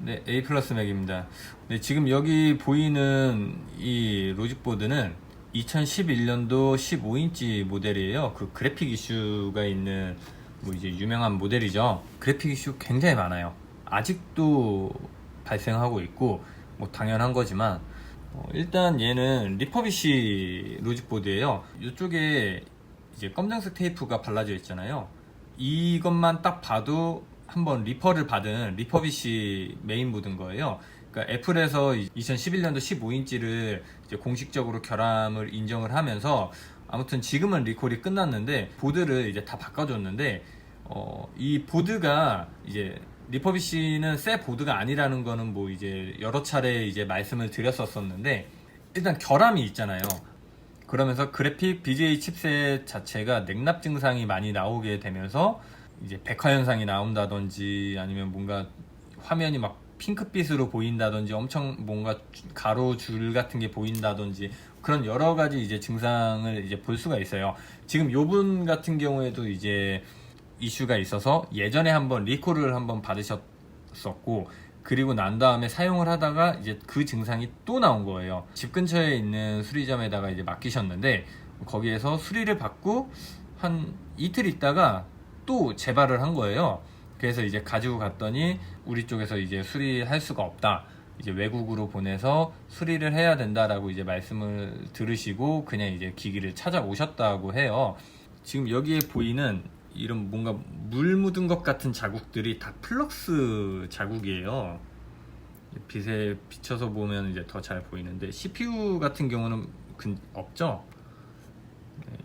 네, A 플러스 맥입니다. 네, 지금 여기 보이는 이 로직보드는 2011년도 15인치 모델이에요. 그 그래픽 이슈가 있는 뭐 이제 유명한 모델이죠. 그래픽 이슈 굉장히 많아요. 아직도 발생하고 있고 뭐 당연한 거지만 일단 얘는 리퍼비시 로직보드예요. 이쪽에 이제 검정색 테이프가 발라져 있잖아요. 이것만 딱 봐도 한번 리퍼를 받은 리퍼비시 메인보드인 거예요. 그러니까 애플에서 2011년도 15인치를 이제 공식적으로 결함을 인정을 하면서 아무튼 지금은 리콜이 끝났는데 보드를 이제 다 바꿔줬는데 이 보드가 이제 리퍼비시는 새 보드가 아니라는 거는 뭐 이제 여러 차례 이제 말씀을 드렸었는데 일단 결함이 있잖아요. 그러면서 그래픽 BGA 칩셋 자체가 냉납 증상이 많이 나오게 되면서 이제 백화 현상이 나온다든지 아니면 뭔가 화면이 막 핑크빛으로 보인다든지 엄청 뭔가 가로줄 같은 게 보인다든지 그런 여러 가지 이제 증상을 이제 볼 수가 있어요. 지금 요분 같은 경우에도 이제 이슈가 있어서 예전에 한번 리콜을 한번 받으셨었고 그리고 난 다음에 사용을 하다가 이제 그 증상이 또 나온 거예요. 집 근처에 있는 수리점에다가 이제 맡기셨는데 거기에서 수리를 받고 한 이틀 있다가 또 재발을 한 거예요. 그래서 이제 가지고 갔더니 우리 쪽에서 이제 수리할 수가 없다. 이제 외국으로 보내서 수리를 해야 된다라고 이제 말씀을 들으시고 그냥 이제 기기를 찾아오셨다고 해요. 지금 여기에 보이는 이런 뭔가 물 묻은 것 같은 자국들이 다 플럭스 자국이에요. 빛에 비춰서 보면 이제 더 잘 보이는데 CPU 같은 경우는 없죠.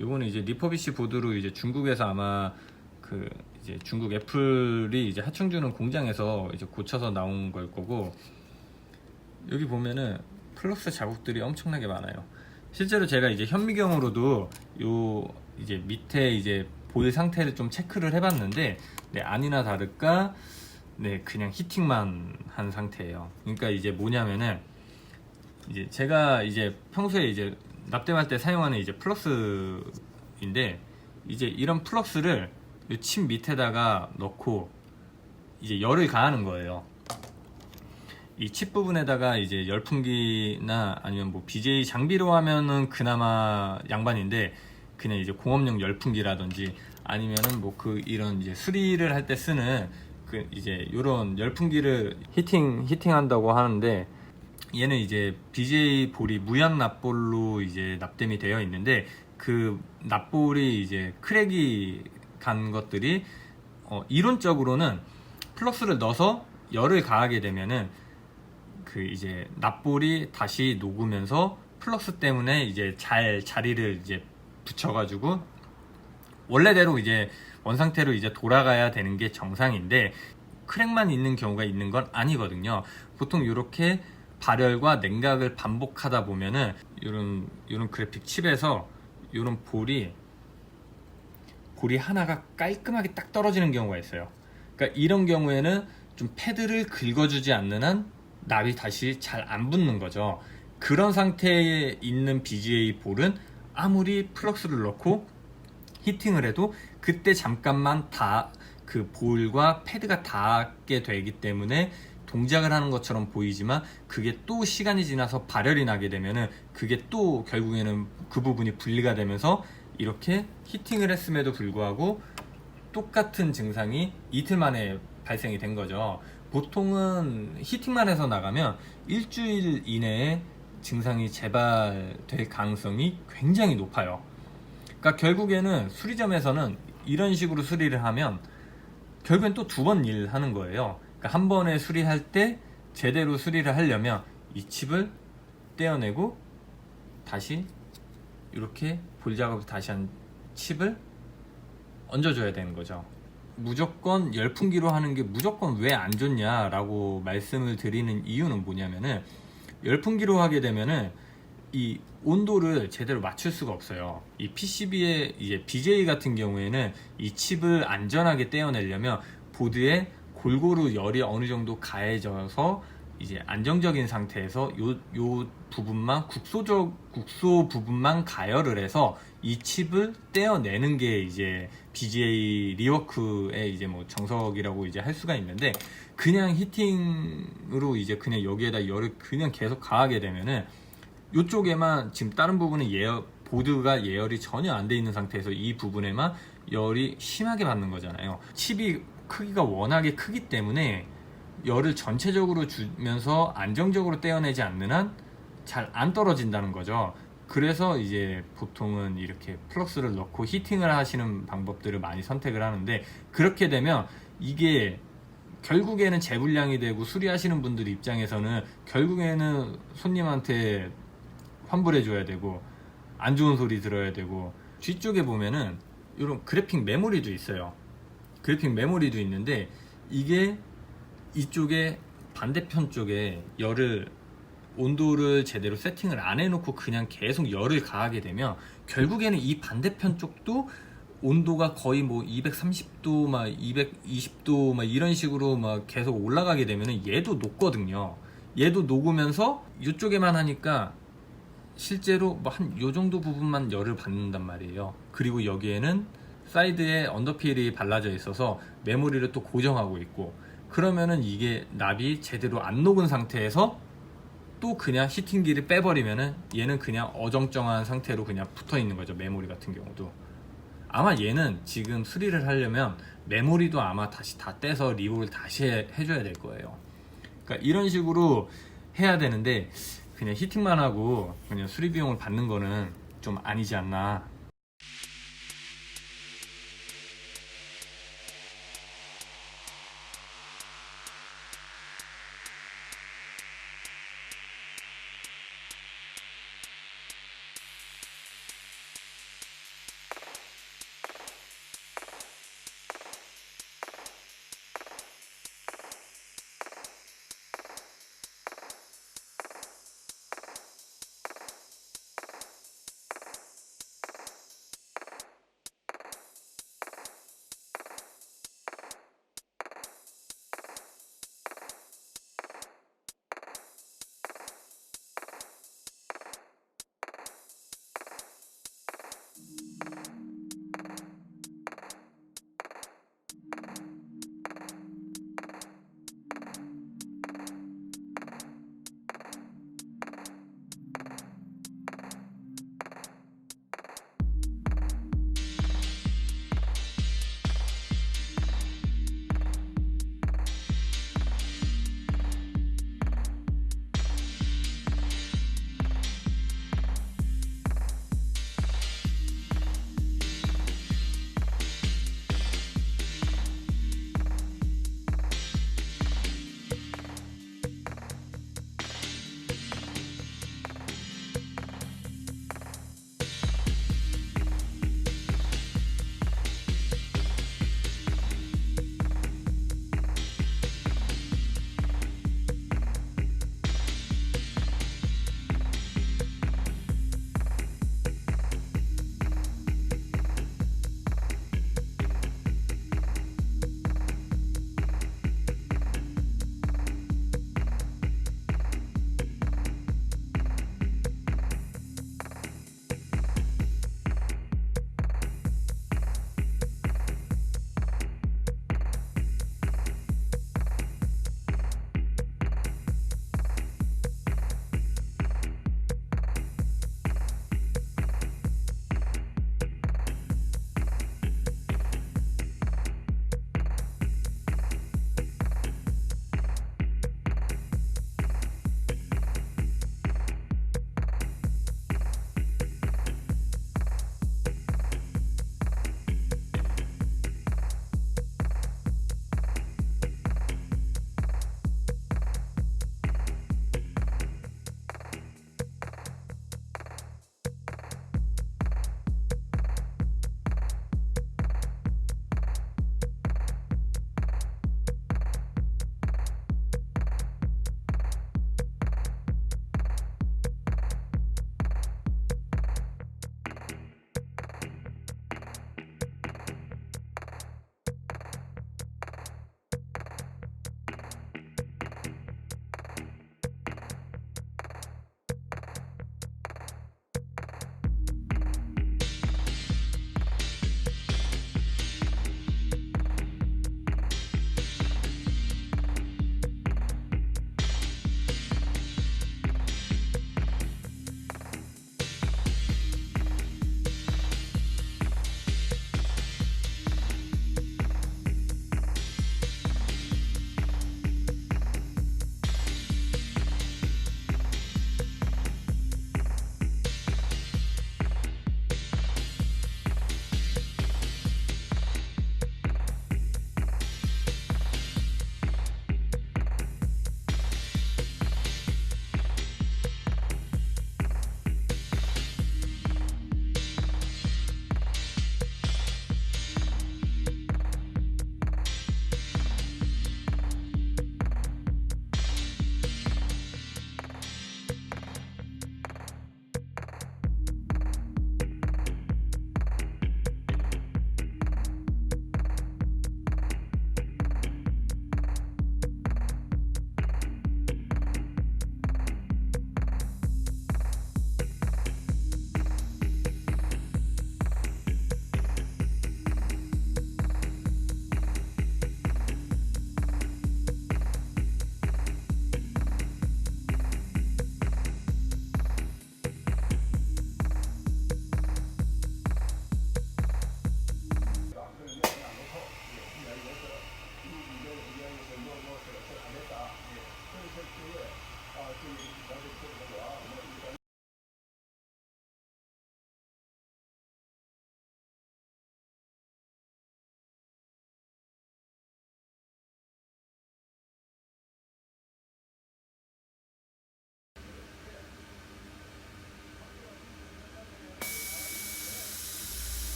이거는 이제 리퍼비시 보드로 이제 중국에서 아마 그 이제 중국 애플이 이제 하청주는 공장에서 이제 고쳐서 나온 걸 거고 여기 보면은 플럭스 자국들이 엄청나게 많아요. 실제로 제가 이제 현미경으로도 요 이제 밑에 이제 볼 상태를 좀 체크를 해봤는데 네, 아니나 다를까 네 그냥 히팅만 한 상태예요. 그러니까 이제 뭐냐면은 이제 제가 이제 평소에 이제 납땜할 때 사용하는 이제 플럭스인데 이제 이런 플럭스를 이 칩 밑에다가 넣고 이제 열을 가하는 거예요. 이 칩 부분에다가 이제 열풍기나 아니면 뭐 BJ 장비로 하면은 그나마 양반인데 그냥 이제 공업용 열풍기라든지 아니면은 뭐 그 이런 이제 수리를 할 때 쓰는 그 이제 요런 열풍기를 히팅한다고 하는데 얘는 이제 BJ 볼이 무약 납볼로 이제 납땜이 되어 있는데 그 납볼이 이제 크랙이 간 것들이 이론적으로는 플럭스를 넣어서 열을 가하게 되면은 그 이제 납볼이 다시 녹으면서 플럭스 때문에 이제 잘 자리를 이제 붙여가지고 원래대로 이제 원상태로 이제 돌아가야 되는 게 정상인데 크랙만 있는 경우가 있는 건 아니거든요. 보통 이렇게 발열과 냉각을 반복하다 보면은 이런 그래픽 칩에서 이런 볼이 하나가 깔끔하게 딱 떨어지는 경우가 있어요. 그러니까 이런 경우에는 좀 패드를 긁어주지 않는 한 납이 다시 잘 안 붙는 거죠. 그런 상태에 있는 BGA 볼은 아무리 플럭스를 넣고 히팅을 해도 그때 잠깐만 다 그 볼과 패드가 닿게 되기 때문에 동작을 하는 것처럼 보이지만 그게 또 시간이 지나서 발열이 나게 되면은 그게 또 결국에는 그 부분이 분리가 되면서 이렇게 히팅을 했음에도 불구하고 똑같은 증상이 이틀 만에 발생이 된 거죠. 보통은 히팅만 해서 나가면 일주일 이내에 증상이 재발될 가능성이 굉장히 높아요. 그러니까 결국에는 수리점에서는 이런 식으로 수리를 하면 결국엔 또 두 번 일하는 거예요. 그러니까 한 번에 수리할 때 제대로 수리를 하려면 이 칩을 떼어내고 다시 이렇게 볼 작업을 다시 한 칩을 얹어줘야 되는 거죠. 무조건 열풍기로 하는 게 무조건 왜 안 좋냐라고 말씀을 드리는 이유는 뭐냐면은 열풍기로 하게 되면은 이 온도를 제대로 맞출 수가 없어요. 이 PCB의 이제 BJ 같은 경우에는 이 칩을 안전하게 떼어내려면 보드에 골고루 열이 어느 정도 가해져서 이제 안정적인 상태에서 요 부분만 국소 부분만 가열을 해서 이 칩을 떼어내는 게 이제 BGA 리워크의 이제 뭐 정석이라고 이제 할 수가 있는데, 그냥 히팅으로 이제 그냥 여기에다 열을 그냥 계속 가하게 되면은 이쪽에만, 지금 다른 부분은 보드가 예열이 전혀 안 돼 있는 상태에서 이 부분에만 열이 심하게 받는 거잖아요. 칩이 크기가 워낙에 크기 때문에 열을 전체적으로 주면서 안정적으로 떼어내지 않는 한 잘 안 떨어진다는 거죠. 그래서 이제 보통은 이렇게 플럭스를 넣고 히팅을 하시는 방법들을 많이 선택을 하는데, 그렇게 되면 이게 결국에는 재불량이 되고, 수리하시는 분들 입장에서는 결국에는 손님한테 환불해 줘야 되고 안 좋은 소리 들어야 되고. 뒤쪽에 보면은 이런 그래픽 메모리도 있어요. 그래픽 메모리도 있는데, 이게 이쪽에 반대편 쪽에 온도를 제대로 세팅을 안 해놓고 그냥 계속 열을 가하게 되면 결국에는 이 반대편 쪽도 온도가 거의 뭐 230도 막 220도 막 이런 식으로 막 계속 올라가게 되면 얘도 녹거든요. 얘도 녹으면서 이쪽에만 하니까 실제로 뭐 한 요 정도 부분만 열을 받는단 말이에요. 그리고 여기에는 사이드에 언더필이 발라져 있어서 메모리를 또 고정하고 있고, 그러면은 이게 납이 제대로 안 녹은 상태에서 또 그냥 히팅기를 빼버리면은 얘는 그냥 어정쩡한 상태로 그냥 붙어 있는 거죠. 메모리 같은 경우도 아마 얘는 지금 수리를 하려면 메모리도 아마 다시 다 떼서 리볼을 다시 해줘야 될 거예요. 그러니까 이런 식으로 해야 되는데, 그냥 히팅만 하고 그냥 수리 비용을 받는 거는 좀 아니지 않나.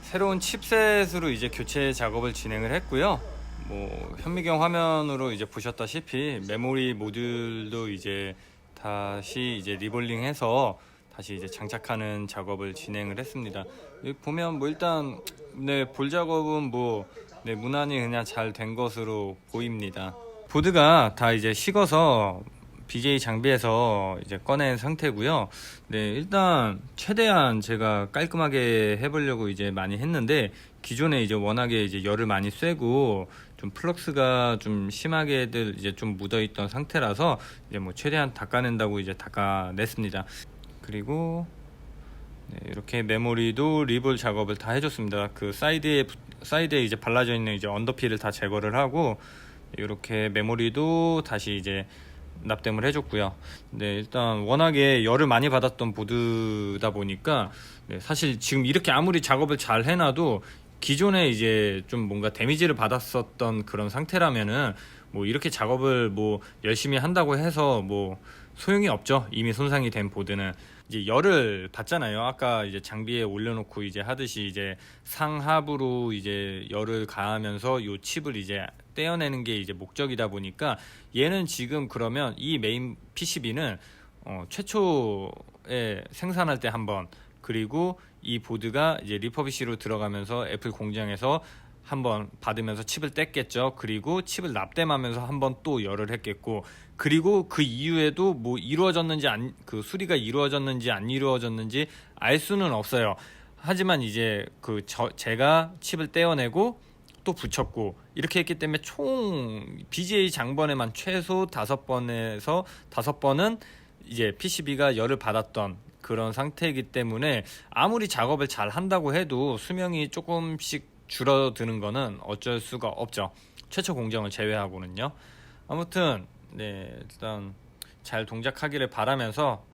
새로운 칩셋으로 이제 교체 작업을 진행을 했고요. 뭐 현미경 화면으로 이제 보셨다시피 메모리 모듈도 이제 다시 이제 리볼링해서 다시 이제 장착하는 작업을 진행을 했습니다. 여기 보면 뭐 일단 볼 작업은 무난히 그냥 잘 된 것으로 보입니다. 보드가 다 이제 식어서 BJ 장비에서 이제 꺼낸 상태고요. 일단 최대한 제가 깔끔하게 해보려고 이제 많이 했는데, 기존에 이제 워낙에 이제 열을 많이 쐬고 좀 플럭스가 좀 심하게들 이제 좀 묻어있던 상태라서 이제 뭐 최대한 닦아낸다고 이제 닦아냈습니다. 그리고 이렇게 메모리도 리볼 작업을 다 해줬습니다. 그 사이드에 이제 발라져 있는 이제 언더필을 다 제거를 하고, 이렇게 메모리도 다시 이제 납땜을 해줬고요. 일단 워낙에 열을 많이 받았던 보드다 보니까 사실 지금 이렇게 아무리 작업을 잘 해놔도 기존에 이제 좀 뭔가 데미지를 받았었던 그런 상태라면은 뭐 이렇게 작업을 뭐 열심히 한다고 해서 뭐 소용이 없죠. 이미 손상이 된 보드는 이제 열을 받잖아요. 아까 이제 장비에 올려놓고 이제 하듯이 이제 상하부로 이제 열을 가하면서 요 칩을 이제 떼어내는 게 이제 목적이다 보니까, 얘는 지금 그러면 이 메인 PCB는 최초에 생산할 때 한번, 그리고 이 보드가 이제 리퍼비시로 들어가면서 애플 공장에서 한번 받으면서 칩을 뗐겠죠. 그리고 칩을 납땜하면서 한번 또 열을 했겠고, 그리고 그 이후에도 뭐 이루어졌는지 그 수리가 이루어졌는지 안 이루어졌는지 알 수는 없어요. 하지만 이제 제가 칩을 떼어내고 또 붙였고 이렇게 했기 때문에 총 BGA 장번에만 최소 5번에서 5번은 이제 PCB가 열을 받았던 그런 상태이기 때문에, 아무리 작업을 잘 한다고 해도 수명이 조금씩 줄어드는 거는 어쩔 수가 없죠. 최초 공정을 제외하고는요. 아무튼 일단 잘 동작하기를 바라면서